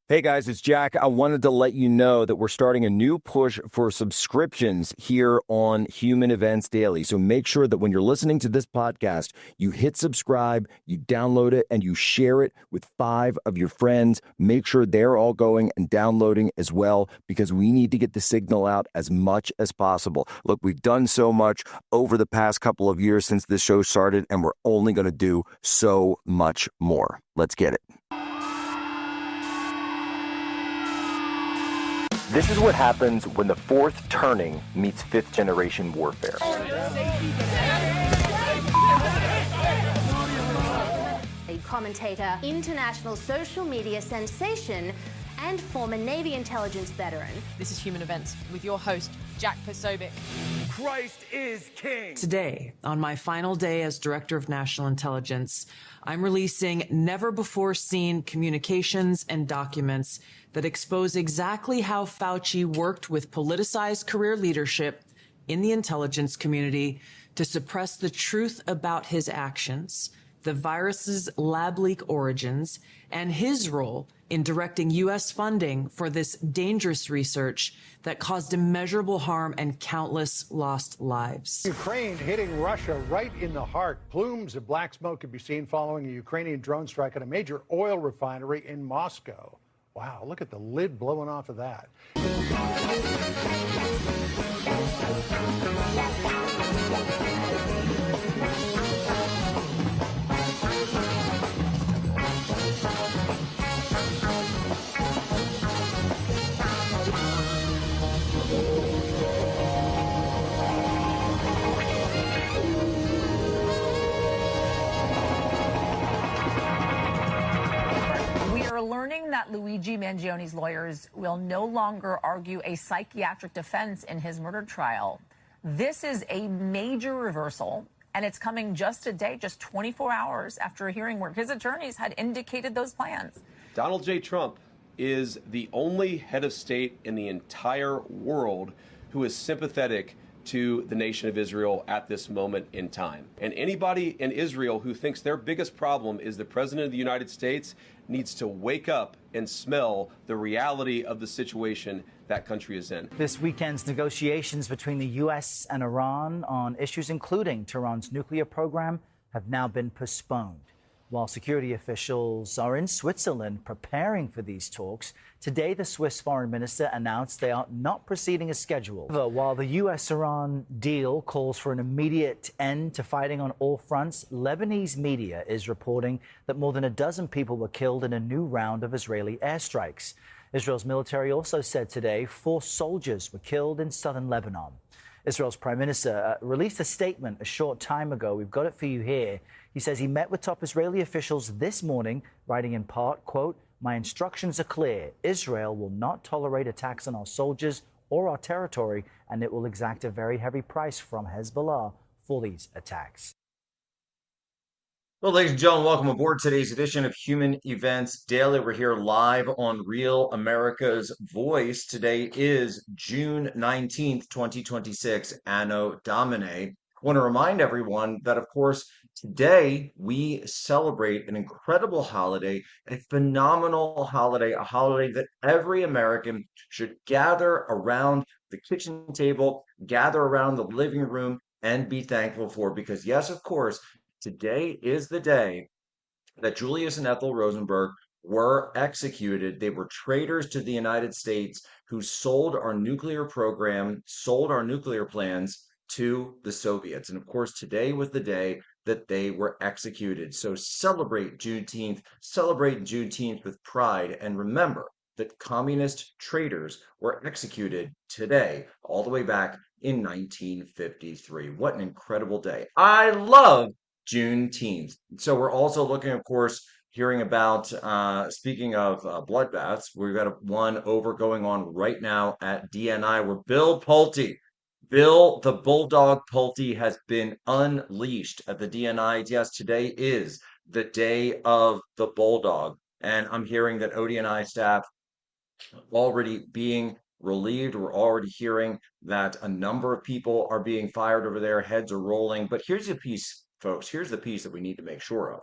Hey guys, it's Jack. I wanted to let you know that we're starting a new push for subscriptions here on Human Events Daily. So make sure that when you're listening to this podcast, you hit subscribe, you download it, and you share it with 5 of your friends. Make sure they're all going and downloading as well, because we need to get the signal out as much as possible. Look, we've done so much over the past couple of years since this show started, and we're only going to do so much more. Let's get it. This is what happens when the fourth turning meets fifth generation warfare. A commentator, international social media sensation, and former Navy intelligence veteran. This is Human Events with your host, Jack Posobiec. Christ is king. Today, on my final day as Director of National Intelligence, I'm releasing never-before-seen communications and documents that expose exactly how Fauci worked with politicized career leadership in the intelligence community to suppress the truth about his actions, the virus's lab leak origins, and his role in directing U.S. funding for this dangerous research that caused immeasurable harm and countless lost lives. Ukraine hitting Russia right in the heart. Plumes of black smoke can be seen following a Ukrainian drone strike at a major oil refinery in Moscow. Wow, look at the lid blowing off of that. Learning that Luigi Mangioni's lawyers will no longer argue a psychiatric defense in his murder trial. This is a major reversal, and it's coming just a day, just 24 hours after a hearing where his attorneys had indicated those plans. Donald J. Trump is the only head of state in the entire world who is sympathetic to the nation of Israel at this moment in time. And anybody in Israel who thinks their biggest problem is the president of the United States needs to wake up and smell the reality of the situation that country is in. This weekend's negotiations between the U.S. and Iran on issues including Tehran's nuclear program have now been postponed. While security officials are in Switzerland preparing for these talks, today the Swiss foreign minister announced they are not proceeding as scheduled. While the U.S.-Iran deal calls for an immediate end to fighting on all fronts, Lebanese media is reporting that more than a dozen people were killed in a new round of Israeli airstrikes. Israel's military also said today 4 soldiers were killed in southern Lebanon. Israel's prime minister released a statement a short time ago. We've got it for you here. He says he met with top Israeli officials this morning, writing in part, quote, "My instructions are clear. Israel will not tolerate attacks on our soldiers or our territory, and it will exact a very heavy price from Hezbollah for these attacks." Well, ladies and gentlemen, welcome aboard today's edition of Human Events Daily. We're here live on Real America's Voice. Today is June 19th, 2026, Anno Domini. I want to remind everyone that, of course, today we celebrate an incredible holiday, a phenomenal holiday, a holiday that every American should gather around the kitchen table, gather around the living room, and be thankful for. Because, yes, of course, today is the day that Julius and Ethel Rosenberg were executed. They were traitors to the United States who sold our nuclear program, sold our nuclear plans to the Soviets. And of course, today was the day that they were executed. So celebrate Juneteenth with pride, and remember that communist traitors were executed today, all the way back in 1953. What an incredible day. I love Juneteenth. So we're also looking, of course, hearing about, speaking of bloodbaths, we've got one going on right now at DNI where Bill the Bulldog Pulte has been unleashed at the DNI. Yes, today is the day of the Bulldog. And I'm hearing that ODNI staff already being relieved. We're already hearing that a number of people are being fired over there. Heads are rolling. But here's the piece, folks. Here's the piece that we need to make sure of.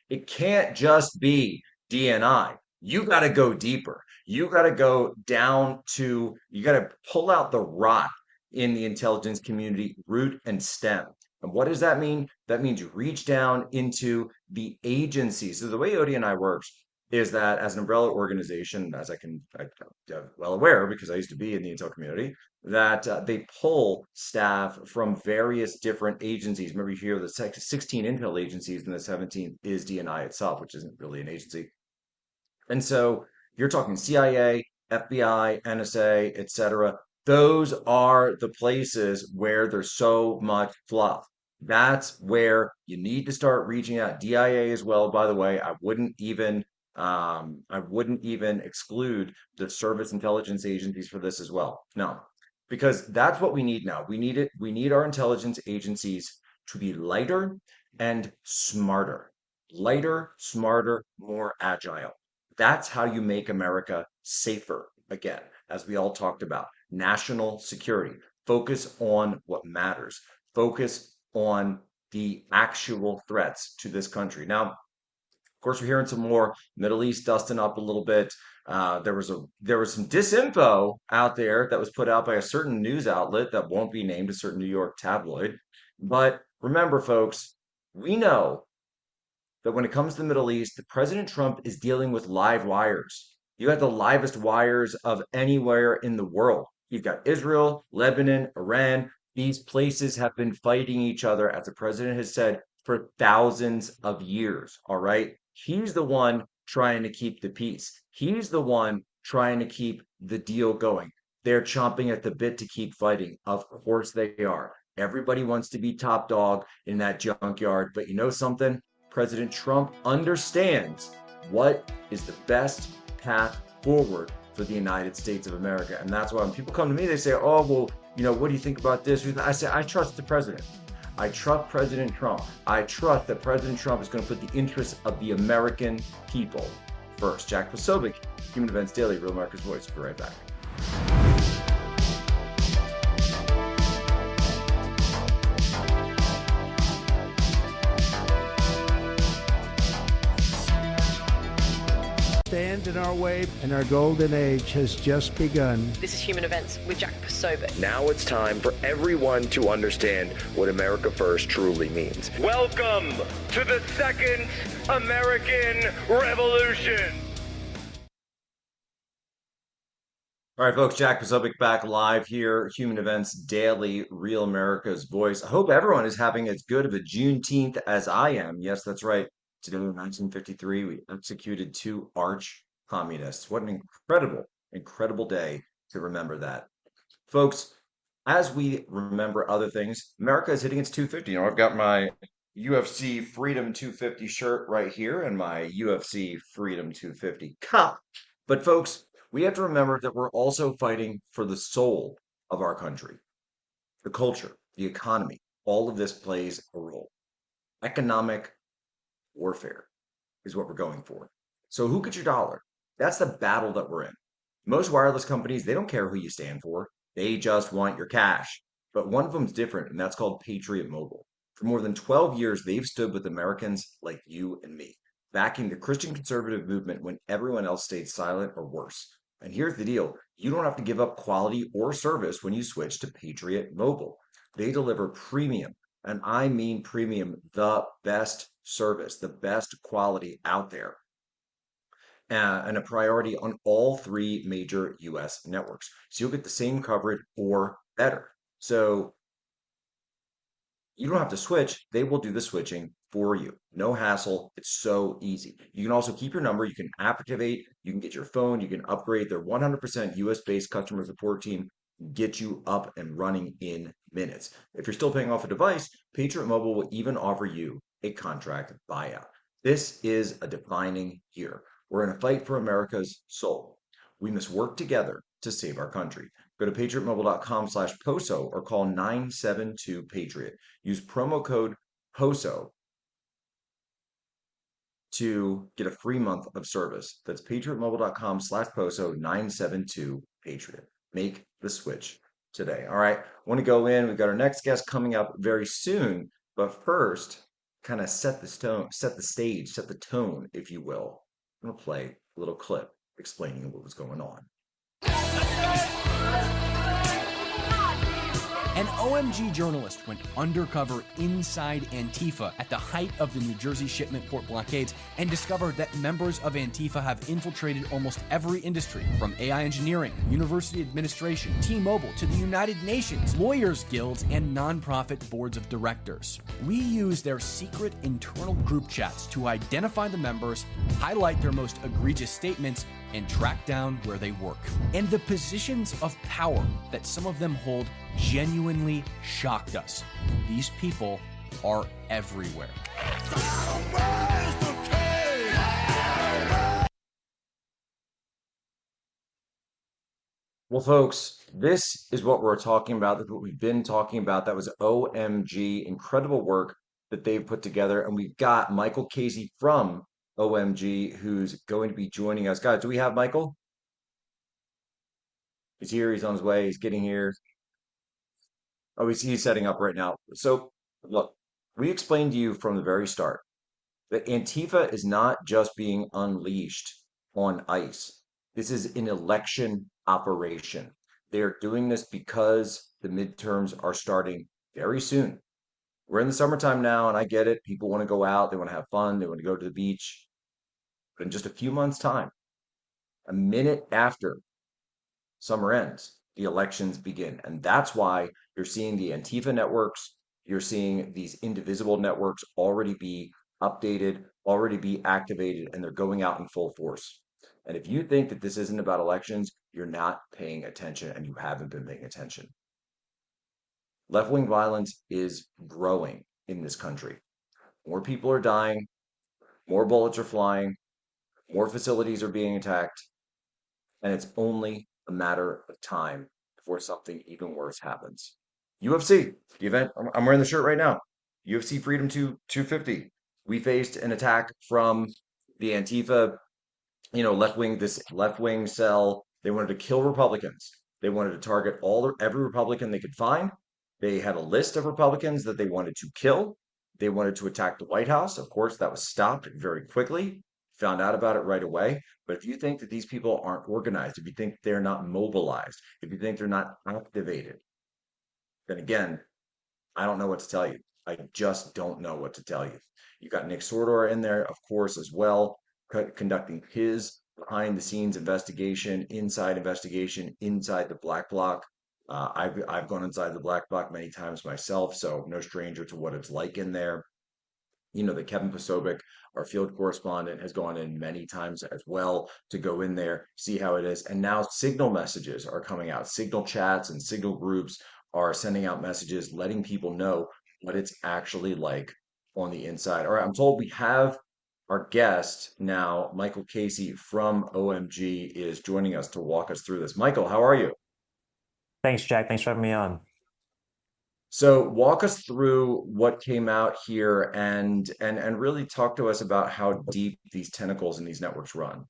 It can't just be DNI. You got to go deeper. You got to go down to, you got to pull out the rot in the intelligence community, root and stem. And what does that mean? That means you reach down into the agencies. So the way Odie and I works is that as an umbrella organization, I'm well aware because I used to be in the intel community, that they pull staff from various different agencies. Remember, you hear the 16 intel agencies, and the 17th is DNI itself, which isn't really an agency. And so you're talking CIA, FBI, NSA, etc. Those are the places where there's so much fluff. That's where you need to start reaching out. DIA as well, by the way. I wouldn't even exclude the service intelligence agencies for this as well. No, because that's what we need now. We need our intelligence agencies to be lighter and smarter. Lighter, smarter, more agile. That's how you make America safer again, as we all talked about. National security. Focus on what matters. Focus on the actual threats to this country. Now, of course, we're hearing some more Middle East dusting up a little bit. There was some disinfo out there that was put out by a certain news outlet that won't be named, a certain New York tabloid. But remember, folks, we know that when it comes to the Middle East, President Trump is dealing with live wires. You got the livest wires of anywhere in the world. You've got Israel, Lebanon, Iran. These places have been fighting each other, as the president has said, for thousands of years. All right. He's the one trying to keep the peace. He's the one trying to keep the deal going. They're chomping at the bit to keep fighting. Of course they are. Everybody wants to be top dog in that junkyard. But you know something? President Trump understands what is the best path forward for the United States of America. And that's why when people come to me, they say, oh, well, what do you think about this? I say, I trust the president. I trust President Trump. I trust that President Trump is going to put the interests of the American people first. Jack Posobiec, Human Events Daily, Real America's Voice. We'll be right back. Stand in our way, and our golden age has just begun. This is Human Events with Jack Posobiec. Now it's time for everyone to understand what America First truly means. Welcome to the Second American Revolution. All right, folks, Jack Posobiec back live here, Human Events Daily, Real America's Voice. I hope everyone is having as good of a Juneteenth as I am. Yes, that's right. Today in 1953, we executed 2 arch communists. What an incredible day to remember that. Folks, as we remember other things, America is hitting its 250. I've got my UFC Freedom 250 shirt right here and my UFC Freedom 250 cup. But folks, we have to remember that we're also fighting for the soul of our country. The culture, the economy, all of this plays a role. Economic warfare is what we're going for. So who gets your dollar? That's the battle that we're in. Most wireless companies, they don't care who you stand for. They just want your cash. But one of them's different, and that's called Patriot Mobile. For more than 12 years, they've stood with Americans like you and me, backing the Christian conservative movement when everyone else stayed silent or worse. And here's the deal. You don't have to give up quality or service when you switch to Patriot Mobile. They deliver premium, and I mean premium, the best service, the best quality out there, and a priority on all 3 major U.S. networks. So you'll get the same coverage or better. So you don't have to switch. They will do the switching for you. No hassle. It's so easy. You can also keep your number. You can activate. You can get your phone. You can upgrade. Their 100% US-based customer support team get you up and running in minutes. If you're still paying off a device, Patriot Mobile will even offer you a contract buyout. This is a defining year. We're in a fight for America's soul. We must work together to save our country. Go to patriotmobile.com/POSO or call 972-PATRIOT. Use promo code POSO to get a free month of service. That's patriotmobile.com/POSO 972-PATRIOT. Make the switch today. All right, I want to go in. We've got our next guest coming up very soon, but first, kind of set the stage, set the tone, if you will. I'm going to play a little clip explaining what was going on. An OMG journalist went undercover inside Antifa at the height of the New Jersey shipment port blockades and discovered that members of Antifa have infiltrated almost every industry, from AI engineering, university administration, T-Mobile, to the United Nations, lawyers' guilds, and nonprofit boards of directors. We use their secret internal group chats to identify the members, highlight their most egregious statements, and track down where they work. And the positions of power that some of them hold genuinely shocked us. These people are everywhere. Well, folks, this is what we're talking about. That's what we've been talking about. That was OMG, incredible work that they've put together. And we've got Michael Casey from OMG who's going to be joining us. Guys, do we have Michael? He's here. He's on his way. He's getting here. Oh, he's setting up right now. So, look, we explained to you from the very start that Antifa is not just being unleashed on ICE. This is an election operation. They're doing this because the midterms are starting very soon. We're in the summertime now, and I get it. People want to go out, they want to have fun, they want to go to the beach. But in just a few months' time, a minute after summer ends, the elections begin. And that's why you're seeing the Antifa networks, you're seeing these indivisible networks already be updated, already be activated, and they're going out in full force. And if you think that this isn't about elections, you're not paying attention and you haven't been paying attention. Left-wing violence is growing in this country. More people are dying, more bullets are flying, more facilities are being attacked, and it's only a matter of time before something even worse happens. UFC, the event, I'm wearing the shirt right now. UFC Freedom 250. We faced an attack from the Antifa, this left-wing cell. They wanted to kill Republicans. They wanted to target every Republican they could find. They had a list of Republicans that they wanted to kill. They wanted to attack the White House. Of course, that was stopped very quickly. Found out about it right away. But if you think that these people aren't organized, if you think they're not mobilized, if you think they're not activated, then again, I don't know what to tell you. I just don't know what to tell you. You got Nick Sordor in there, of course, as well, conducting his behind the scenes investigation, inside the Black Bloc. I've gone inside the Black Bloc many times myself, so no stranger to what it's like in there. You know that Kevin Posobiec, our field correspondent, has gone in many times as well to go in there, see how it is. And now signal messages are coming out. Signal chats and signal groups are sending out messages, letting people know what it's actually like on the inside. All right, I'm told we have our guest now, Michael Casey from OMG, is joining us to walk us through this. Michael, how are you? Thanks, Jack. Thanks for having me on. So walk us through what came out here and really talk to us about how deep these tentacles in these networks run.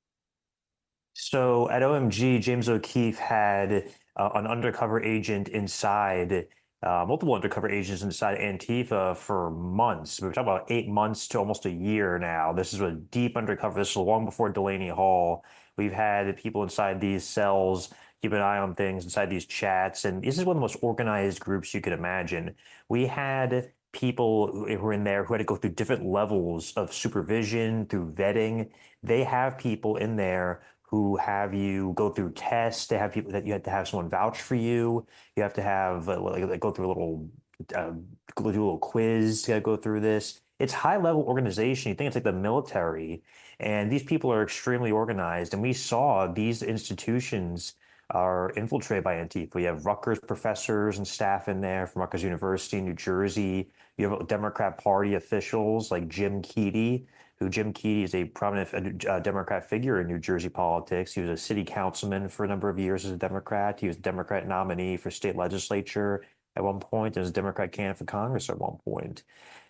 So at OMG, James O'Keefe had an undercover agent inside, multiple undercover agents inside Antifa for months. We're talking about 8 months to almost a year now. This is a deep undercover. This is long before Delaney Hall. We've had people inside these cells keep an eye on things inside these chats, and this is one of the most organized groups you could imagine. We had people who were in there who had to go through different levels of supervision, through vetting. They have people in there who have you go through tests. They have people that you have to have someone vouch for you. You have to have go through a little do a little quiz to go through this. It's high level organization. You think it's like the military, and these people are extremely organized. And we saw these institutions are infiltrated by Antifa. You have Rutgers professors and staff in there from Rutgers University, New Jersey. You have Democrat Party officials like Jim Keedy, who Jim Keedy is a prominent Democrat figure in New Jersey politics. He was a city councilman for a number of years as a Democrat. He was a Democrat nominee for state legislature at one point, and was a Democrat candidate for Congress at one point.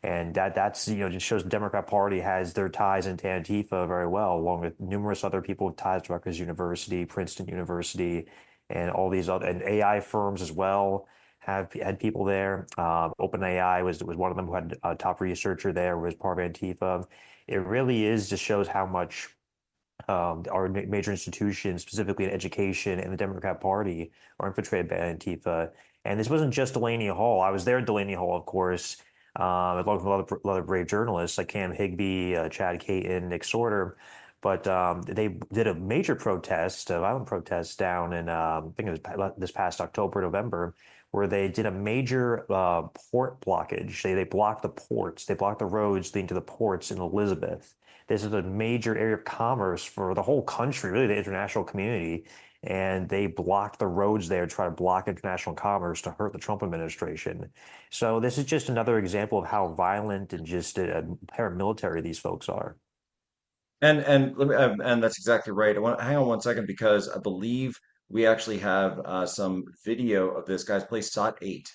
And that's just shows the Democrat Party has their ties into Antifa very well, along with numerous other people with ties to Rutgers University, Princeton University, and all these other and AI firms as well have had people there. OpenAI was one of them who had a top researcher there, was part of Antifa. It really is just shows how much our major institutions, specifically in education and the Democrat Party, are infiltrated by Antifa. And this wasn't just Delaney Hall. I was there at Delaney Hall, of course, along with a lot of brave journalists like Cam Higbee, Chad Caton, Nick Sorter. But they did a major protest, a violent protest down in, I think it was this past October, November, where they did a major port blockage. They blocked the ports. They blocked the roads leading to the ports in Elizabeth. This is a major area of commerce for the whole country, really the international community. And they blocked the roads there to try to block international commerce to hurt the Trump administration. So this is just another example of how violent and just paramilitary these folks are. And let me, and that's exactly right. I want hang on one second because I believe we actually have some video of this guy's play SOT 8.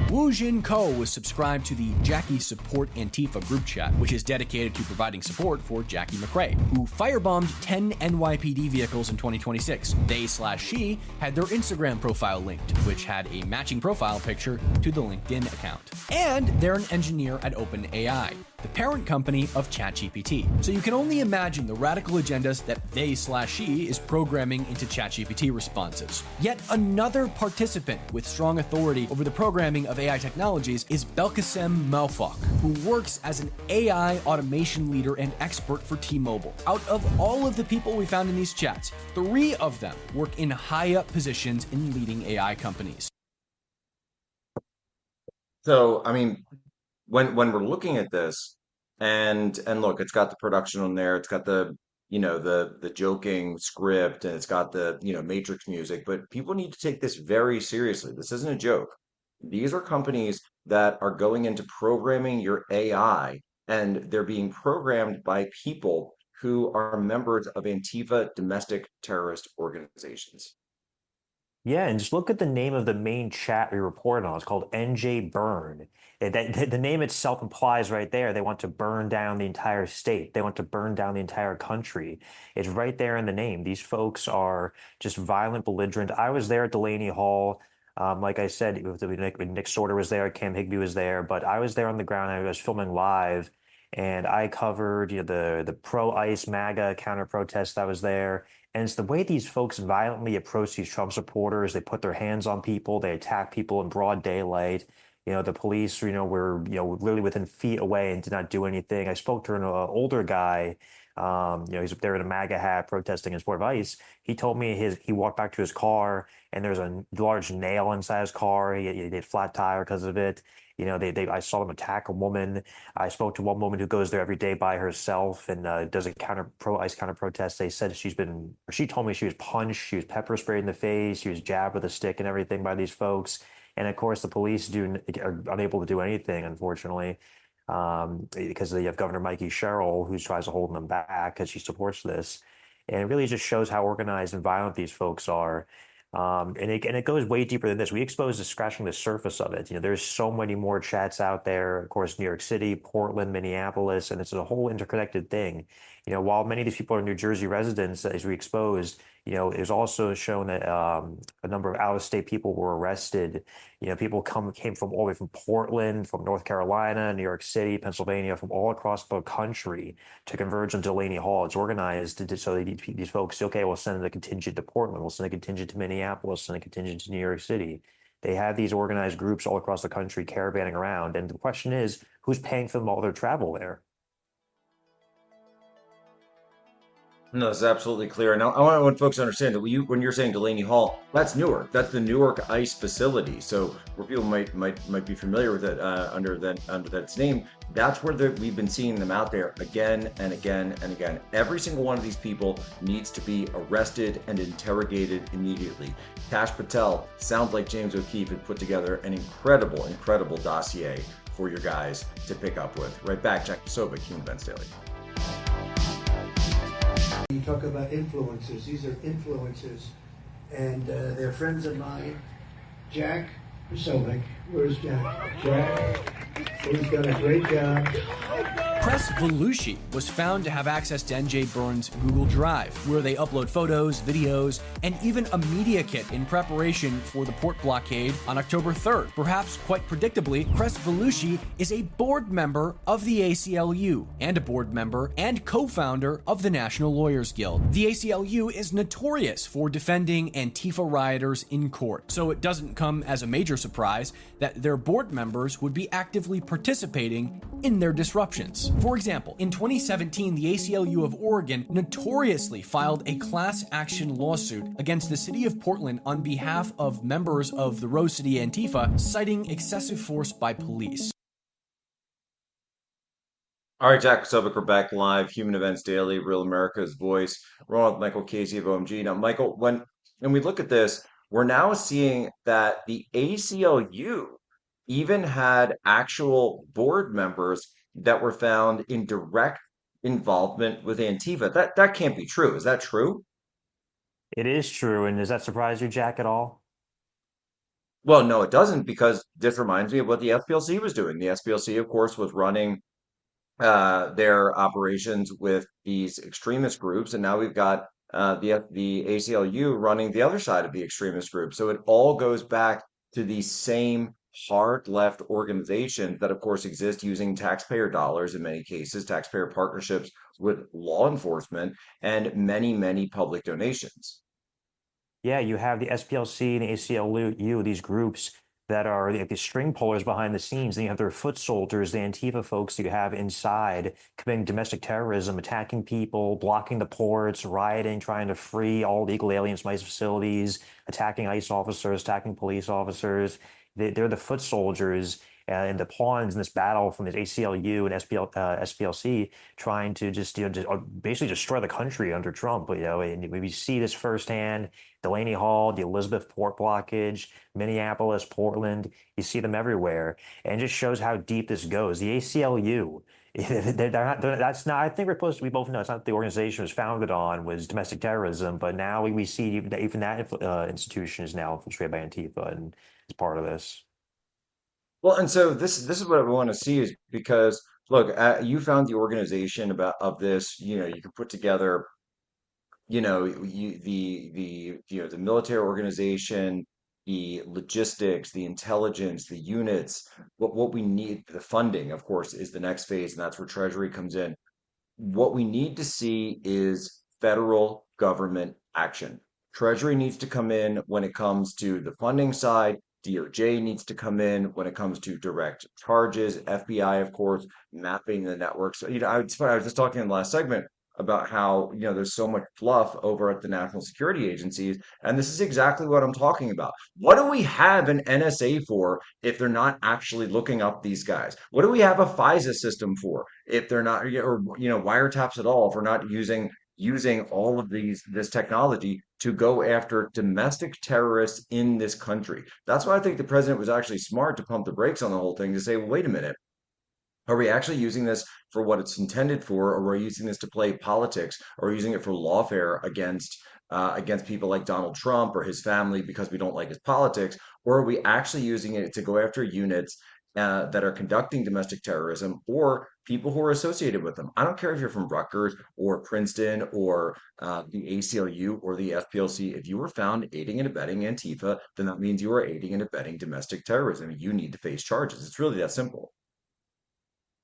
Wu Jin Ko was subscribed to the Jackie Support Antifa group chat, which is dedicated to providing support for Jackie McRae, who firebombed 10 NYPD vehicles in 2026. They/she had their Instagram profile linked, which had a matching profile picture to the LinkedIn account. And they're an engineer at OpenAI, the parent company of ChatGPT. So you can only imagine the radical agendas that they/she is programming into ChatGPT responses. Yet another participant with strong authority over the programming of AI technologies is Belkacem Malfak, who works as an AI automation leader and expert for T-Mobile. Out of all of the people we found in these chats, 3 of them work in high-up positions in leading AI companies. So, I mean, when we're looking at this, and look, it's got the production on there, it's got the the joking script, and it's got the Matrix music, but people need to take this very seriously. This isn't a joke. These are companies that are going into programming your AI, and they're being programmed by people who are members of Antifa domestic terrorist organizations. Yeah, and just look at the name of the main chat we reported on. It's called NJ Burn. The name itself implies right there they want to burn down the entire state. They want to burn down the entire country. It's right there in the name. These folks are just violent, belligerent. I was there at Delaney Hall. Like I said, Nick Sorter was there, Cam Higbee was there, but I was there on the ground. I was filming live, and I covered the pro-ICE MAGA counter protest that was there. And it's the way these folks violently approach these Trump supporters. They put their hands on people. They attack people in broad daylight. The police, were, really within feet away and did not do anything. I spoke to an older guy. He's up there in a MAGA hat protesting in support of ICE. He told me he walked back to his car and there's a large nail inside his car. He had flat tire because of it. I saw them attack a woman. I spoke to one woman who goes there every day by herself and does a pro-ICE counter protest. They said she told me she was punched, she was pepper sprayed in the face, she was jabbed with a stick and everything by these folks. And of course, the police are unable to do anything, unfortunately, because you have Governor Mikey Sherrill, who tries to hold them back because she supports this. And it really just shows how organized and violent these folks are. And it goes way deeper than this. We exposed to scratching the surface of it. There's so many more chats out there. Of course, New York City, Portland, Minneapolis, and it's a whole interconnected thing. While many of these people are New Jersey residents, as we exposed, it was also shown that a number of out-of-state people were arrested. People came from all the way from Portland, from North Carolina, New York City, Pennsylvania, from all across the country to converge on Delaney Hall. It's organized so these folks say, okay, we'll send a contingent to Portland, we'll send a contingent to Minneapolis, send a contingent to New York City. They have these organized groups all across the country caravanning around. And the question is, who's paying for them all their travel there? No, it's absolutely clear. Now, I want folks to understand that when you're saying Delaney Hall, that's Newark. That's the Newark ICE facility. So where people might be familiar with it under that name, that's where we've been seeing them out there again and again and again. Every single one of these people needs to be arrested and interrogated immediately. Kash Patel, sounds like James O'Keefe had put together an incredible, incredible dossier for your guys to pick up with. Right back, Jack Posobiec, Human Events Daily. You talk about influencers. These are influencers, and they're friends of mine. Jack Posobiec. Where's Jack? Jack, he's done a great job. Chris Belushi was found to have access to NJ Burns' Google Drive, where they upload photos, videos, and even a media kit in preparation for the port blockade on October 3rd. Perhaps quite predictably, Chris Belushi is a board member of the ACLU and a board member and co-founder of the National Lawyers Guild. The ACLU is notorious for defending Antifa rioters in court, so it doesn't come as a major surprise that their board members would be actively participating in their disruptions. For example, in 2017, the ACLU of Oregon notoriously filed a class action lawsuit against the city of Portland on behalf of members of the Rose City Antifa, citing excessive force by police. All right, Jack Sobick, we're back live. Human Events Daily, Real America's Voice. We're on with Michael Casey of OMG. Now, Michael, when we look at this, we're now seeing that the ACLU even had actual board members that were found in direct involvement with Antifa. That can't be true. Is that true? It is true. And does that surprise you, Jack, at all? Well, no, it doesn't, because this reminds me of what the SPLC was doing. The SPLC, of course, was running their operations with these extremist groups, and now we've got the ACLU running the other side of the extremist group. So it all goes back to the same hard left organizations that, of course, exist using taxpayer dollars in many cases, taxpayer partnerships with law enforcement, and many, many public donations. Yeah, you have the SPLC and ACLU, these groups that are the string pullers behind the scenes. Then you have their foot soldiers, the Antifa folks that you have inside committing domestic terrorism, attacking people, blocking the ports, rioting, trying to free all illegal aliens from ICE facilities, attacking ICE officers, attacking police officers. They're the foot soldiers and the pawns in this battle from the ACLU and SPLC trying to just basically destroy the country under Trump. And we see this firsthand. Delaney Hall, the Elizabeth Port blockage, Minneapolis, Portland, you see them everywhere. And it just shows how deep this goes. The ACLU, that's not, I think we both know it's not the organization it was founded on was domestic terrorism, but now we see even that institution is now infiltrated by Antifa and is part of this. Well, and so this is what I want to see is because look, you found the organization of this. You can put together the military organization, the logistics, the intelligence, the units. What we need, the funding, of course, is the next phase, and that's where Treasury comes in. What we need to see is federal government action. Treasury needs to come in when it comes to the funding side. DOJ needs to come in when it comes to direct charges. FBI, of course, mapping the networks. I was just talking in the last segment about how there's so much fluff over at the national security agencies, and this is exactly what I'm talking about. What do we have an NSA for if they're not actually looking up these guys? What do we have a FISA system for if they're not, or wiretaps at all if we're not using all of this technology to go after domestic terrorists in this country? That's why I think the president was actually smart to pump the brakes on the whole thing, to say, well, wait a minute. Are we actually using this for what it's intended for, or are we using this to play politics, or using it for lawfare against people like Donald Trump or his family because we don't like his politics, or are we actually using it to go after units that are conducting domestic terrorism or people who are associated with them? I don't care if you're from Rutgers or Princeton or the ACLU or the FPLC. If you were found aiding and abetting Antifa, then that means you are aiding and abetting domestic terrorism. You need to face charges. It's really that simple.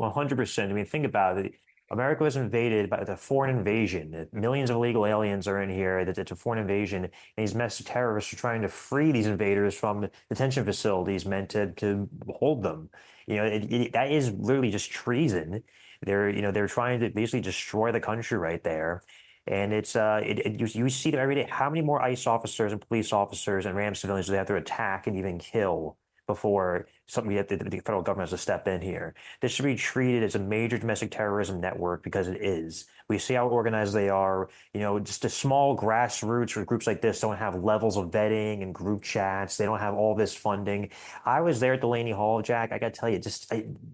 100%. I mean, think about it. America was invaded by the foreign invasion. Millions of illegal aliens are in here. It's a foreign invasion. And these domestic terrorists are trying to free these invaders from detention facilities meant to hold them. That is literally just treason. They're trying to basically destroy the country right there. And you see them every day. How many more ICE officers and police officers and RAM civilians do they have to attack and even kill before the federal government has to step in here? This should be treated as a major domestic terrorism network, because it is. We see how organized they are. Just the small grassroots or groups like this don't have levels of vetting and group chats. They don't have all this funding. I was there at Delaney Hall, Jack. I got to tell you,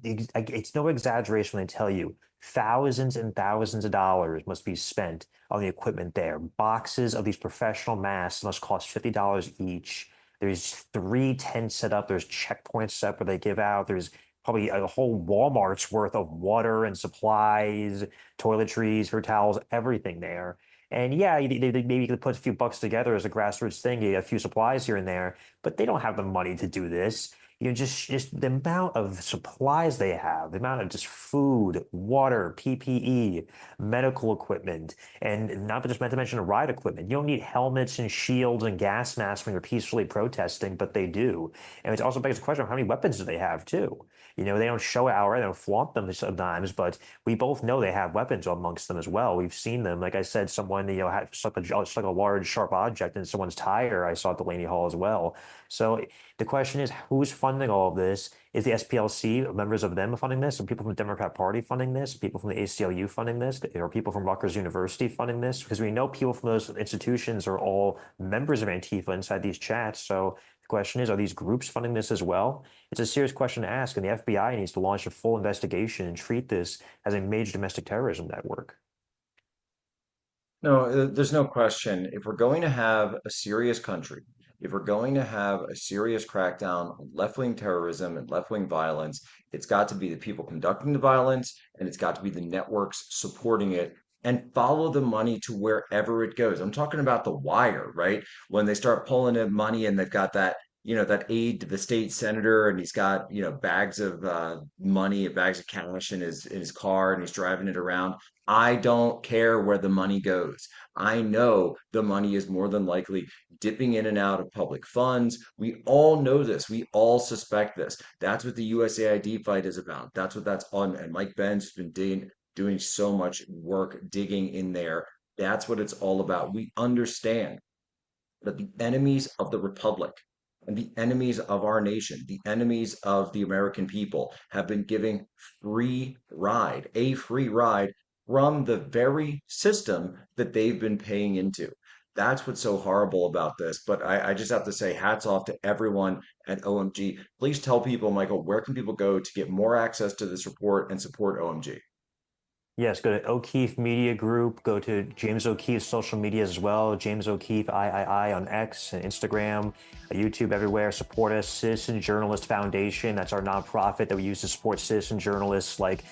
it's no exaggeration when I tell you, thousands and thousands of dollars must be spent on the equipment there. Boxes of these professional masks must cost $50 each. There's 3 tents set up. There's checkpoints set up where they give out. There's probably a whole Walmart's worth of water and supplies, toiletries, paper towels, everything there. And yeah, they maybe could put a few bucks together as a grassroots thing, get a few supplies here and there, but they don't have the money to do this. Just the amount of supplies they have, the amount of just food, water, PPE, medical equipment, and not just meant to mention ride equipment. You don't need helmets and shields and gas masks when you're peacefully protesting, but they do. And it also begs the question of how many weapons do they have too? They don't show it outright, they don't flaunt them sometimes, but we both know they have weapons amongst them as well. We've seen them. Like I said, someone, had stuck a large sharp object in someone's tire. I saw at Delaney Hall as well. So the question is, who's funding all of this? Is the SPLC, members of them funding this? Are people from the Democrat Party funding this? Are people from the ACLU funding this? Are people from Rutgers University funding this? Because we know people from those institutions are all members of Antifa inside these chats. So the question is, are these groups funding this as well? It's a serious question to ask, and the FBI needs to launch a full investigation and treat this as a major domestic terrorism network. No, there's no question. If we're going to have a serious country, if we're going to have a serious crackdown on left-wing terrorism and left-wing violence, it's got to be the people conducting the violence, and it's got to be the networks supporting it, and follow the money to wherever it goes. I'm talking about the wire, right? When they start pulling in money and they've got that aide to the state senator, and he's got, bags of money, bags of cash in his car, and he's driving it around. I don't care where the money goes. I know the money is more than likely dipping in and out of public funds. We all know this. We all suspect this. That's what the USAID fight is about. That's what that's on. And Mike Benz has been doing so much work digging in there. That's what it's all about. We understand that the enemies of the republic and the enemies of our nation, the enemies of the American people, have been giving a free ride from the very system that they've been paying into. That's what's so horrible about this. But I just have to say, hats off to everyone at OMG. Please tell people, Michael, where can people go to get more access to this report and support OMG? Yes, go to O'Keefe Media Group. Go to James O'Keefe's social media as well. James O'Keefe III on X and Instagram, YouTube, everywhere. Support us. Citizen Journalist Foundation. That's our nonprofit that we use to support citizen journalists like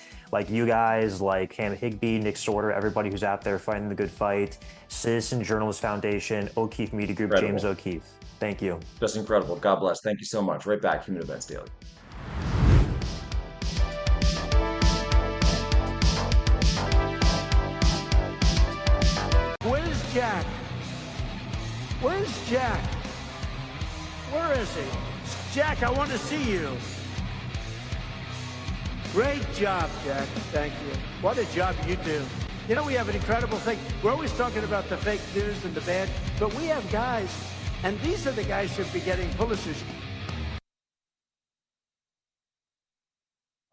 you guys, like Cam Higby, Nick Sorter, everybody who's out there fighting the good fight. Citizen Journalist Foundation, O'Keefe Media Group, Incredible. James O'Keefe. Thank you. Just incredible. God bless. Thank you so much. Right back, Human Events Daily. Where's Jack? Where's Jack? Where is he? Jack, I want to see you. Great job, Jack. Thank you. What a job you do. You know, we have an incredible thing. We're always talking about the fake news and the bad, but we have guys, and these are the guys who should be getting Pulitzers.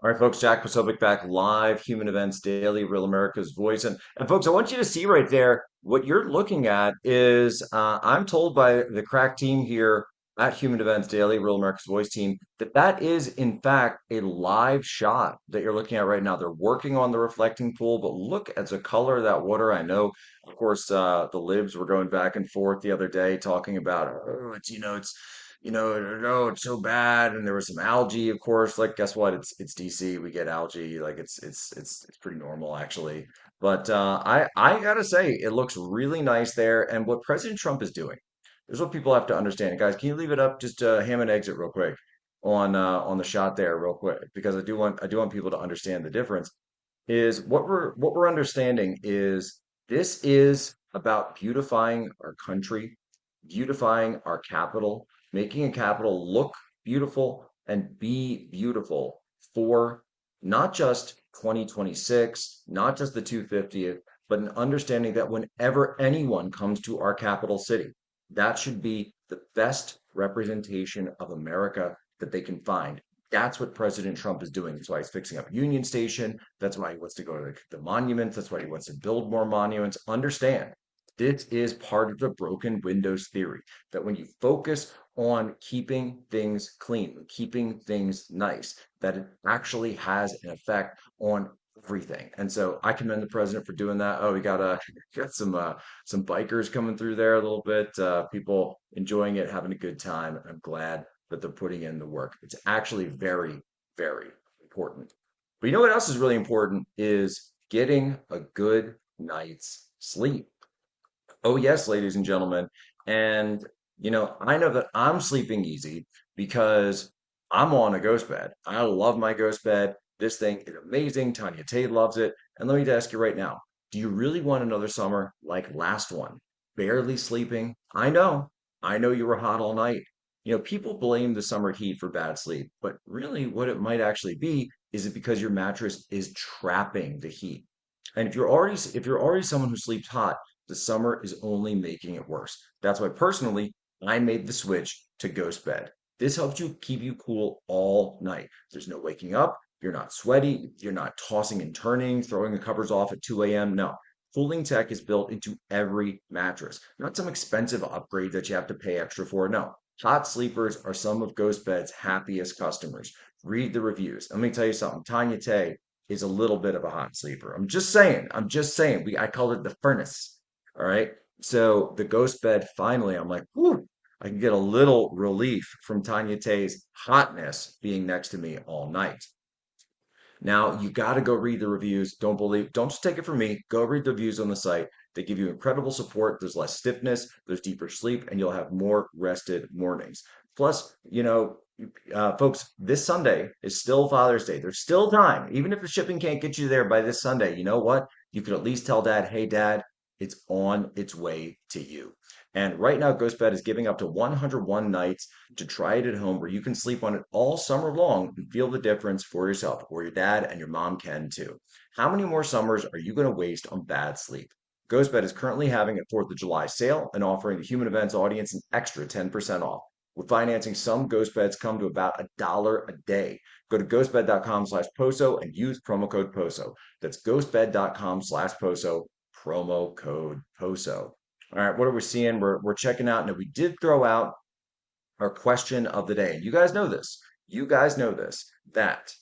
All right, folks, Jack Posobiec back live, Human Events Daily, Real America's Voice. And folks, I want you to see right there, what you're looking at is, I'm told by the crack team here at Human Events Daily, Real America's Voice team, that is, in fact, a live shot that you're looking at right now. They're working on the reflecting pool, but look at the color of that water. I know, of course, the libs were going back and forth the other day talking about, oh, no, it's so bad. And there was some algae, of course. Like, guess what? It's DC. We get algae. Like, it's pretty normal, actually. But I gotta say, it looks really nice there. And what President Trump is doing, here's what people have to understand. Guys, can you leave it up? Just ham and exit real quick on the shot there, real quick, because I do want people to understand the difference. Is what we're understanding is this is about beautifying our country, beautifying our capital, making a capital look beautiful and be beautiful for not just 2026, not just the 250th, but an understanding that whenever anyone comes to our capital city, that should be the best representation of America that they can find. That's what President Trump is doing. That's why he's fixing up Union Station. That's why he wants to go to the monuments. That's why he wants to build more monuments. Understand, this is part of the broken windows theory, that when you focus on keeping things clean, keeping things nice, that it actually has an effect on everything. And so I commend the president for doing that. Oh, we got some bikers coming through there a little bit, people enjoying it, having a good time. I'm glad that they're putting in the work. It's actually very, very important. But you know what else is really important is getting a good night's sleep. Oh, yes, ladies and gentlemen. And, I know that I'm sleeping easy because I'm on a ghost bed. I love my ghost bed. This thing is amazing. Tanya Tate loves it. And let me ask you right now, do you really want another summer like last one? Barely sleeping? I know you were hot all night. People blame the summer heat for bad sleep, but really what it might actually be is it because your mattress is trapping the heat. And if you're already someone who sleeps hot, the summer is only making it worse. That's why personally, I made the switch to Ghost Bed. This helps you keep you cool all night. There's no waking up. You're not sweaty. You're not tossing and turning, throwing the covers off at 2 a.m. No. Cooling tech is built into every mattress, not some expensive upgrade that you have to pay extra for. No. Hot sleepers are some of Ghost Bed's happiest customers. Read the reviews. Let me tell you something. Tanya Tay is a little bit of a hot sleeper. I'm just saying. I'm just saying. I called it the furnace. All right. So the ghost bed, finally, I'm like, whew, I can get a little relief from Tanya Tay's hotness being next to me all night. Now you got to go read the reviews. Don't just take it from me. Go read the reviews on the site. They give you incredible support. There's less stiffness, there's deeper sleep, and you'll have more rested mornings. Plus, folks, this Sunday is still Father's Day. There's still time. Even if the shipping can't get you there by this Sunday, you know what? You could at least tell dad, hey, dad, it's on its way to you. And right now, GhostBed is giving up to 101 nights to try it at home where you can sleep on it all summer long and feel the difference for yourself, or your dad and your mom can too. How many more summers are you going to waste on bad sleep? GhostBed is currently having a 4th of July sale and offering the Human Events audience an extra 10% off. With financing, some ghost beds come to about $1 a day. Go to ghostbed.com/POSO and use promo code POSO. That's ghostbed.com/POSO, promo code POSO. All right, what are we seeing? We're checking out. Now, we did throw out our question of the day. And you guys know this. You guys know this, that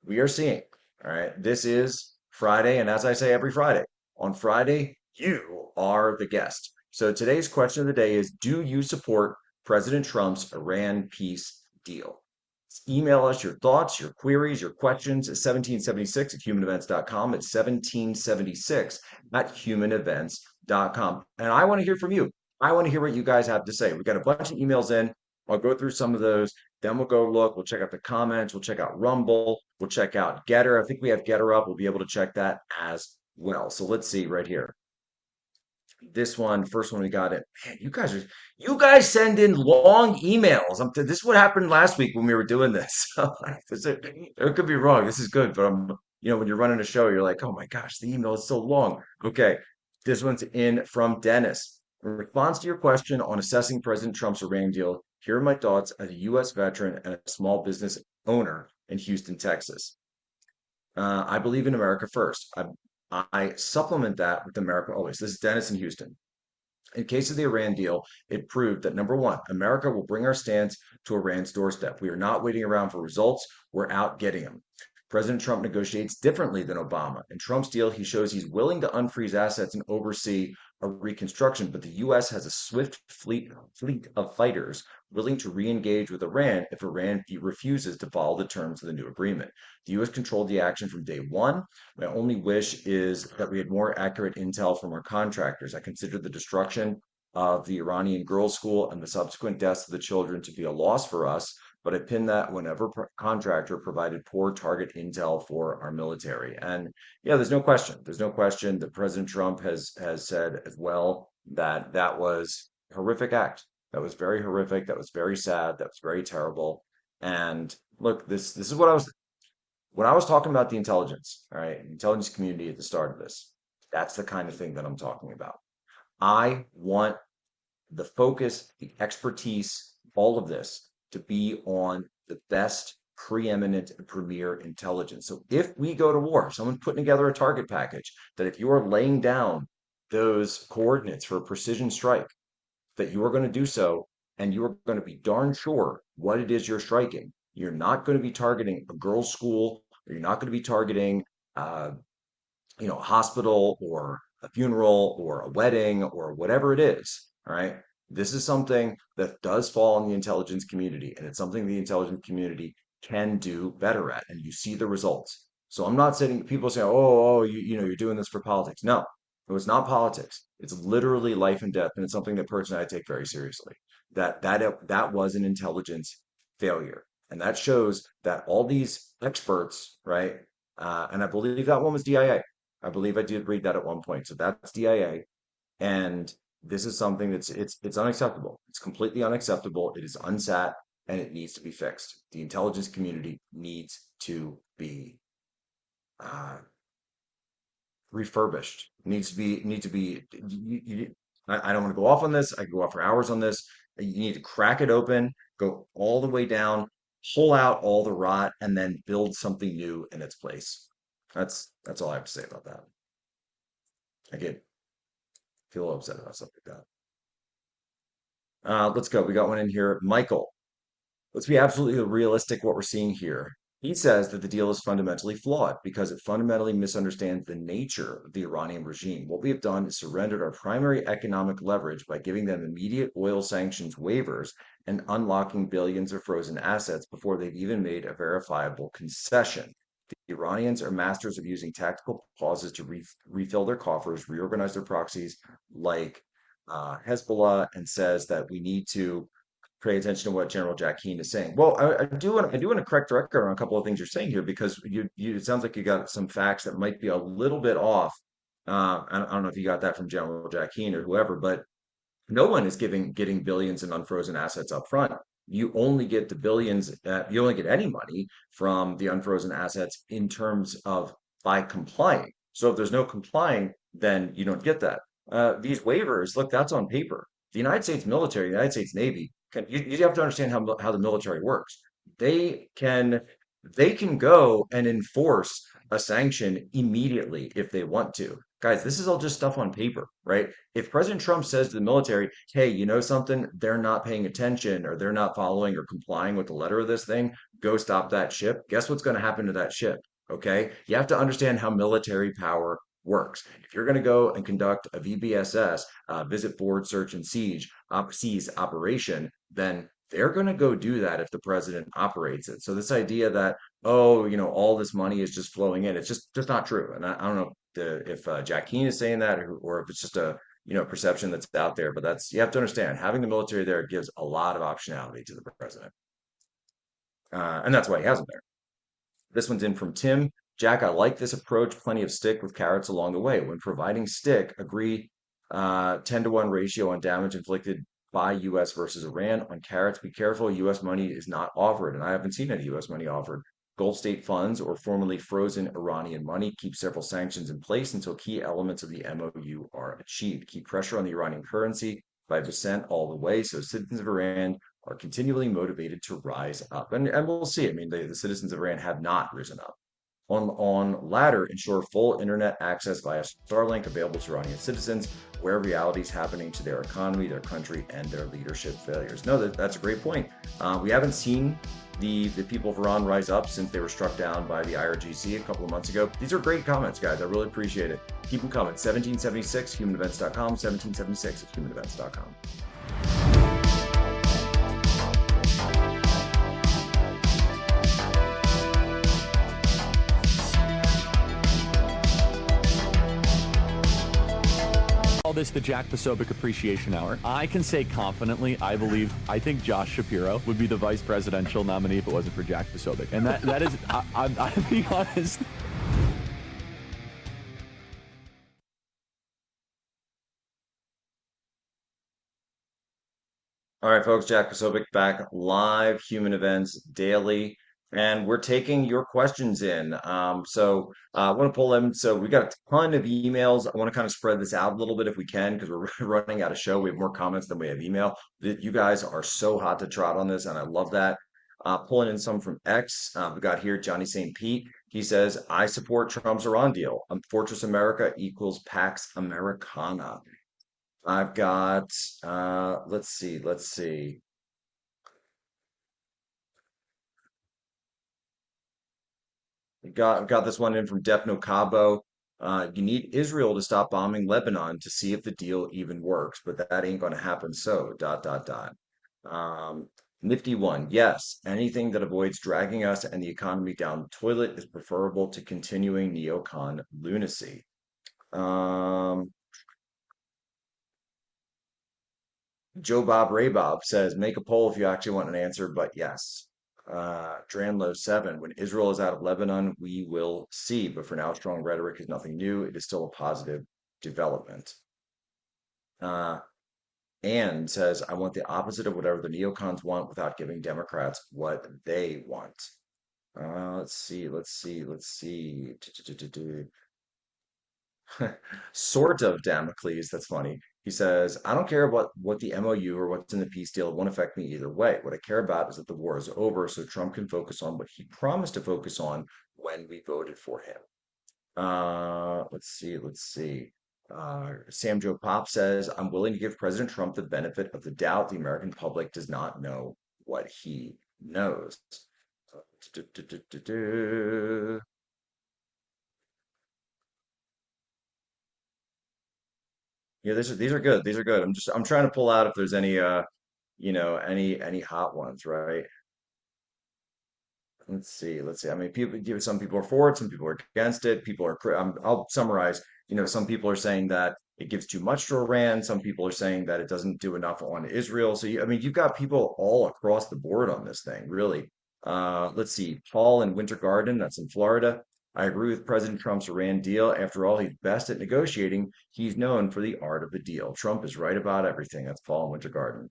we are seeing, all right, this is Friday. And as I say every Friday, on Friday, you are the guest. So today's question of the day is, do you support President Trump's Iran peace deal? Email us your thoughts, your queries, your questions at 1776@humanevents.com. It's 1776@humanevents.com. And I want to hear from you. I want to hear what you guys have to say. We've got a bunch of emails in. I'll go through some of those. Then we'll go look. We'll check out the comments. We'll check out Rumble. We'll check out Getter. I think we have Getter up. We'll be able to check that as well. So let's see right here. This one, first one we got it. Man, you guys send in long emails. This is what happened last week when we were doing this. It could be wrong. This is good, but when you're running a show, you're like, oh my gosh, the email is so long. Okay, this one's in from Dennis. In response to your question on assessing President Trump's Iran deal, here are my thoughts as a U.S. veteran and a small business owner in Houston, Texas. I believe in America first. I supplement that with America always. This is Dennis in Houston. In case of the Iran deal, it proved that number one, America will bring our stance to Iran's doorstep. We are not waiting around for results. We're out getting them. President Trump negotiates differently than Obama. In Trump's deal, he shows he's willing to unfreeze assets and oversee a reconstruction, but the U.S. has a swift fleet of fighters willing to re-engage with Iran if Iran refuses to follow the terms of the new agreement. The U.S. controlled the action from day one. My only wish is that we had more accurate intel from our contractors. I consider the destruction of the Iranian girls' school and the subsequent deaths of the children to be a loss for us, but I pin that whenever contractor provided poor target intel for our military. And yeah, there's no question. There's no question that President Trump has said as well that that was a horrific act. That was very horrific. That was very sad. That was very terrible. And look, this is what when I was talking about the intelligence, all right, intelligence community at the start of this, that's the kind of thing that I'm talking about. I want the focus, the expertise, all of this to be on the best, preeminent, and premier intelligence. So if we go to war, someone's putting together a target package that if you are laying down those coordinates for a precision strike, that you are going to do so, and you are going to be darn sure what it is you're striking. You're not going to be targeting a girls' school, or you're not going to be targeting, a hospital or a funeral or a wedding or whatever it is. All right. This is something that does fall on the intelligence community, and it's something the intelligence community can do better at, and you see the results. So I'm not saying people say, oh, you're doing this for politics. No, it was not politics. It's literally life and death, and it's something that personally I take very seriously. That was an intelligence failure, and that shows that all these experts, right? And I believe that one was DIA. I believe I did read that at one point. So that's DIA, and this is something it's unacceptable. It's completely unacceptable. It is unsat, and it needs to be fixed. The intelligence community needs to be uh, refurbished. Needs to be. I don't want to go off on this. I could go off for hours on this. You need to crack it open, go all the way down, pull out all the rot, and then build something new in its place. That's all I have to say about that. I get feel a little upset about stuff like that. Let's go. We got one in here. Michael, let's be absolutely realistic what we're seeing here. He says that the deal is fundamentally flawed because it fundamentally misunderstands the nature of the Iranian regime. What we have done is surrendered our primary economic leverage by giving them immediate oil sanctions waivers and unlocking billions of frozen assets before they've even made a verifiable concession. The Iranians are masters of using tactical pauses to refill their coffers, reorganize their proxies like Hezbollah, and says that we need to pay attention to what General Jack Keane is saying. Well, I do want to correct the record on a couple of things you're saying here because it sounds like you got some facts that might be a little bit off. I don't know if you got that from General Jack Keane or whoever, but no one is getting billions in unfrozen assets up front. You only get the billions, you only get any money from the unfrozen assets in terms of by complying. So if there's no complying, then you don't get that. These waivers, look, that's on paper. The United States military, the United States Navy, you have to understand how the military works. They can they can go and enforce a sanction immediately if they want to. Guys, this is all just stuff on paper, right? If President Trump says to the military, hey, you know something? They're not paying attention or they're not following or complying with the letter of this thing, go stop that ship. Guess what's going to happen to that ship? Okay. You have to understand how military power works. If you're going to go and conduct a VBSS, visit forward search and seize operation, then they're going to go do that if the president operates it. So this idea that, oh, all this money is just flowing in, it's just not true. And I don't know if Jack Keane is saying that or if it's just a perception that's out there. But you have to understand, having the military there gives a lot of optionality to the president, and that's why he has them there. This one's in from Tim. Jack, I like this approach. Plenty of stick with carrots along the way. When providing stick, agree 10-to-1 ratio on damage inflicted by U.S. versus Iran. On carrots, be careful. U.S. money is not offered, and I haven't seen any U.S. money offered. Gulf state funds or formerly frozen Iranian money keep several sanctions in place until key elements of the MOU are achieved. Keep pressure on the Iranian currency by percent all the way, so citizens of Iran are continually motivated to rise up. And we'll see. I mean, the citizens of Iran have not risen up. On Ladder, ensure full internet access via Starlink available to Iranian citizens, where reality is happening to their economy, their country, and their leadership failures. No, that's a great point. We haven't seen the people of Iran rise up since they were struck down by the IRGC a couple of months ago. These are great comments, guys. I really appreciate it. Keep them coming. 1776, humanevents.com, 1776 at humanevents.com. Call this the Jack Posobiec Appreciation Hour. I can say confidently, I think Josh Shapiro would be the vice presidential nominee if it wasn't for Jack Posobiec. And that is, I'm being honest. All right, folks, Jack Posobiec back live, Human Events Daily, and we're taking your questions in. So I want to pull them. So we got a ton of emails. I want to kind of spread this out a little bit if we can, because we're running out of show. We have more comments than we have email. You guys are so hot to trot on this, and I love that. Pulling in some from X. We got here Johnny St. Pete. He says, I support Trump's Iran deal. Fortress America equals Pax Americana. I've got, let's see. Got this one in from Defno Cabo. You need Israel to stop bombing Lebanon to see if the deal even works, but that ain't going to happen. So, ... Nifty one. Yes, anything that avoids dragging us and the economy down the toilet is preferable to continuing neocon lunacy. Um, Joe Bob Ray Bob says, make a poll if you actually want an answer, but yes. Dranlow 7, when Israel is out of Lebanon, we will see. But for now, strong rhetoric is nothing new. It is still a positive development. Uh, and says, I want the opposite of whatever the neocons want without giving Democrats what they want. Let's see. Sort of Damocles. That's funny. He says, I don't care about what the MOU or what's in the peace deal. It won't affect me either way. What I care about is that the war is over so Trump can focus on what he promised to focus on when we voted for him. Let's see. Sam Joe Pop says, I'm willing to give President Trump the benefit of the doubt. The American public does not know what he knows. Yeah, these are good. These are good. I'm trying to pull out if there's any any hot ones, right? Let's see. I mean, some people are for it, some people are against it. I'll summarize. Some people are saying that it gives too much to Iran. Some people are saying that it doesn't do enough on Israel. So, I mean, you've got people all across the board on this thing, really. Let's see. Paul in Winter Garden, that's in Florida. I agree with President Trump's Iran deal. After all, he's best at negotiating. He's known for the art of the deal. Trump is right about everything. That's Paul in Winter Garden.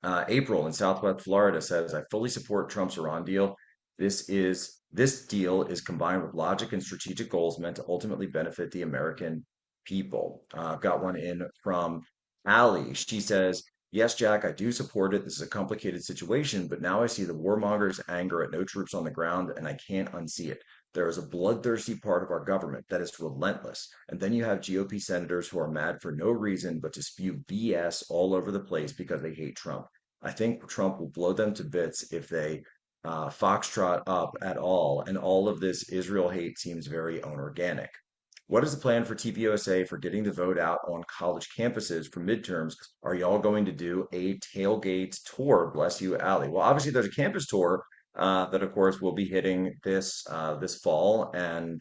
April in Southwest Florida says, I fully support Trump's Iran deal. This deal is combined with logic and strategic goals meant to ultimately benefit the American people. I've got one in from Allie. She says, yes, Jack, I do support it. This is a complicated situation, but now I see the warmongers' anger at no troops on the ground, and I can't unsee it. There is a bloodthirsty part of our government that is relentless. And then you have GOP senators who are mad for no reason but to spew BS all over the place because they hate Trump. I think Trump will blow them to bits if they foxtrot up at all. And all of this Israel hate seems very unorganic. What is the plan for TPUSA for getting the vote out on college campuses for midterms? Are y'all going to do a tailgate tour? Bless you, Allie. Well, obviously, there's a campus tour that, of course, will be hitting this fall. And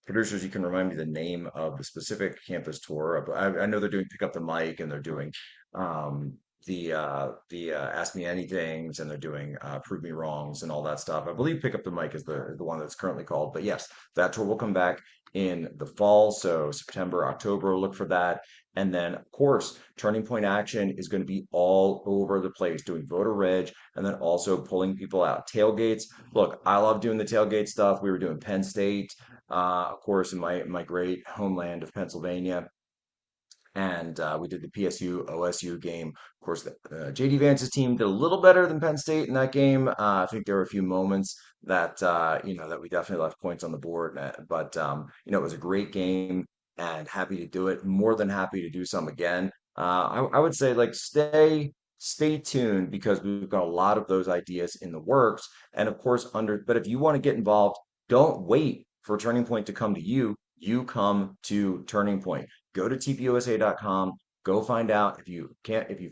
producers, you can remind me the name of the specific campus tour. I know they're doing Pick Up the Mic and they're doing um, the Ask Me Anythings and they're doing Prove Me Wrongs and all that stuff. I believe Pick Up the Mic is the one that's currently called. But yes, that tour will come back in the fall. So September, October, look for that. And then, of course, Turning Point Action is going to be all over the place, doing voter reg and then also pulling people out. Tailgates. Look, I love doing the tailgate stuff. We were doing Penn State, of course, in my great homeland of Pennsylvania. And we did the PSU OSU game. Of course, JD Vance's team did a little better than Penn State in that game. I think there were a few moments that that we definitely left points on the board. But it was a great game and happy to do it. More than happy to do some again. I would say like stay tuned because we've got a lot of those ideas in the works. And of course, but if you want to get involved, don't wait for Turning Point to come to you. You come to Turning Point. Go to tpusa.com. Go find out if you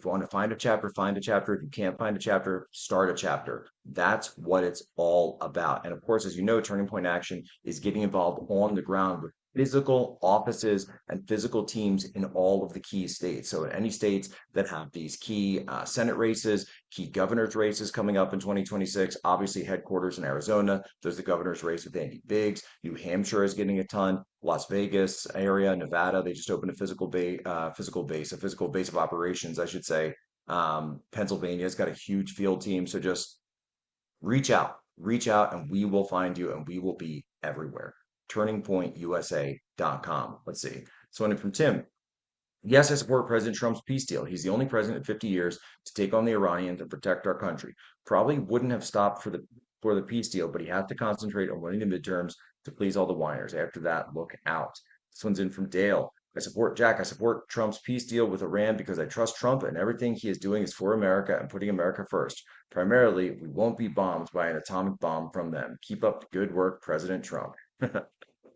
want to find a chapter, find a chapter. If you can't find a chapter, start a chapter. That's what it's all about. And of course, as you know, Turning Point Action is getting involved on the ground with physical offices and physical teams in all of the key states. So in any states that have these key Senate races, key governor's races coming up in 2026, obviously headquarters in Arizona, there's the governor's race with Andy Biggs. New Hampshire is getting a ton. Las Vegas area, Nevada, they just opened a physical base of operations, I should say. Pennsylvania's got a huge field team. So just reach out, and we will find you and we will be everywhere. TurningPointUSA.com. Let's see. So one from Tim. Yes, I support President Trump's peace deal. He's the only president in 50 years to take on the Iranians and protect our country. Probably wouldn't have stopped for the peace deal, but he had to concentrate on winning the midterms to please all the whiners. After that, look out. This one's in from Dale. I support Trump's peace deal with Iran because I trust Trump and everything he is doing is for America and putting America first. Primarily, we won't be bombed by an atomic bomb from them. Keep up the good work, President Trump.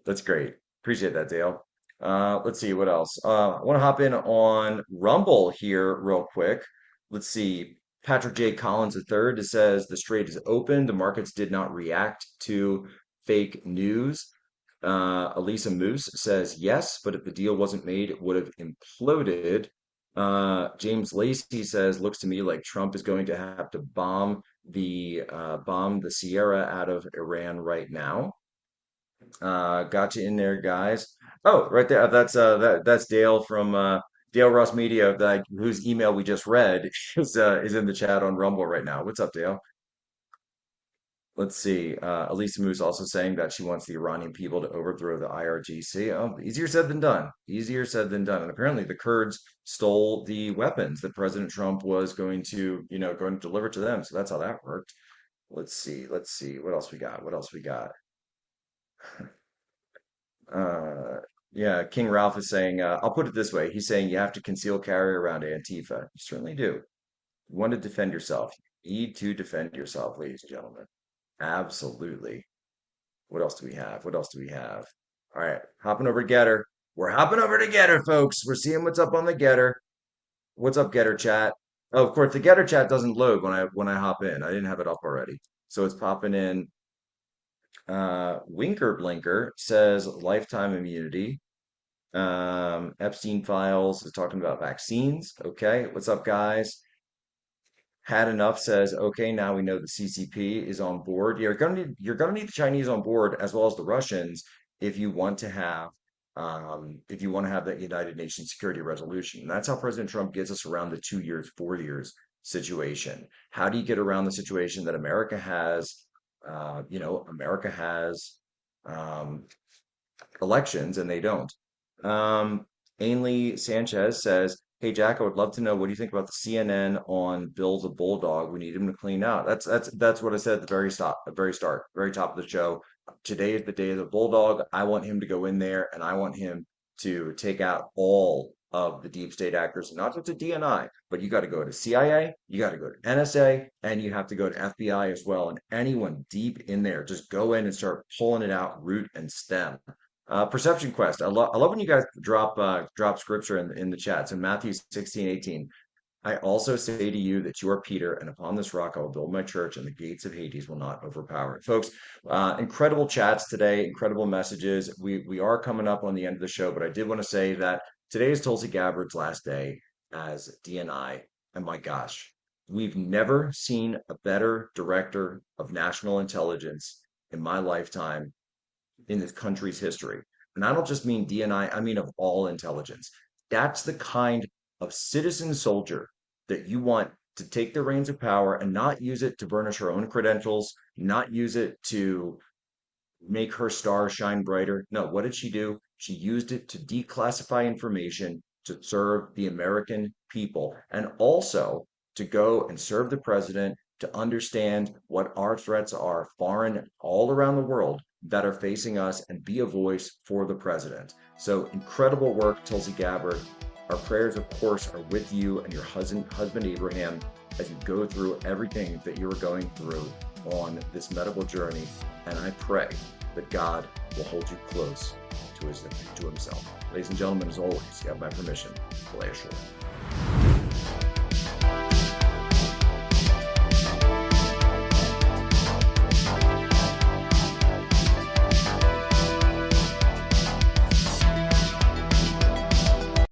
That's great. Appreciate that, Dale. Let's see what else. I want to hop in on Rumble here real quick. Let's see. Patrick J. Collins III says the Strait is open. The markets did not react to fake news. Elisa Moose says yes, but if the deal wasn't made, it would have imploded. James Lacey says, looks to me like Trump is going to have to bomb the Sierra out of Iran right now. Got you in there, guys. Oh, right there. That's Dale from Dale Ross Media, whose email we just read is in the chat on Rumble right now. What's up, Dale? Let's see. Elisa Moose also saying that she wants the Iranian people to overthrow the IRGC. Oh, easier said than done. Easier said than done. And apparently the Kurds stole the weapons that President Trump was going to deliver to them. So that's how that worked. Let's see. What else we got? Yeah, King Ralph is saying, I'll put it this way. He's saying you have to conceal carry around Antifa. You certainly do. You want to defend yourself. You need to defend yourself, ladies and gentlemen. Absolutely. What else do we have? All right, hopping over to Getter. We're hopping over to Getter, folks. We're seeing what's up on the Getter. What's up, Getter chat? Oh, of course, the Getter chat doesn't load when I hop in. I didn't have it up already. So it's popping in. Winker Blinker says lifetime immunity. Epstein Files is talking about vaccines. Okay, what's up, guys? Had Enough says, okay, now we know the CCP is on board. You're gonna need the Chinese on board as well as the Russians if you want to have that United Nations security resolution. And that's how President Trump gets us around the 2 years, 4 years situation. How do you get around the situation that America has? America has elections and they don't. Ainley Sanchez says, hey, Jack, I would love to know, what do you think about the CNN on Bill the Bulldog? We need him to clean out. That's what I said at the very top of the show. Today is the day of the Bulldog. I want him to go in there and I want him to take out all of the deep state actors, not just the DNI, but you got to go to CIA, you got to go to NSA, and you have to go to FBI as well. And anyone deep in there, just go in and start pulling it out, root and stem. Perception Quest. I love when you guys drop scripture in the chat. So Matthew 16:18. I also say to you that you are Peter, and upon this rock I will build my church, and the gates of Hades will not overpower it. Folks, incredible chats today, incredible messages. We are coming up on the end of the show, but I did want to say that today is Tulsi Gabbard's last day as DNI, and my gosh, we've never seen a better director of national intelligence in my lifetime in this country's history. And I don't just mean DNI, I mean of all intelligence. That's the kind of citizen soldier that you want to take the reins of power and not use it to burnish her own credentials, not use it to make her star shine brighter. No, what did she do? She used it to declassify information to serve the American people and also to go and serve the president, to understand what our threats are foreign all around the world that are facing us and be a voice for the president. So incredible work, Tulsi Gabbard. Our prayers, of course, are with you and your husband Abraham as you go through everything that you are going through on this medical journey. And I pray that God will hold you close to himself. Ladies and gentlemen, as always, you have my permission to lay ashore.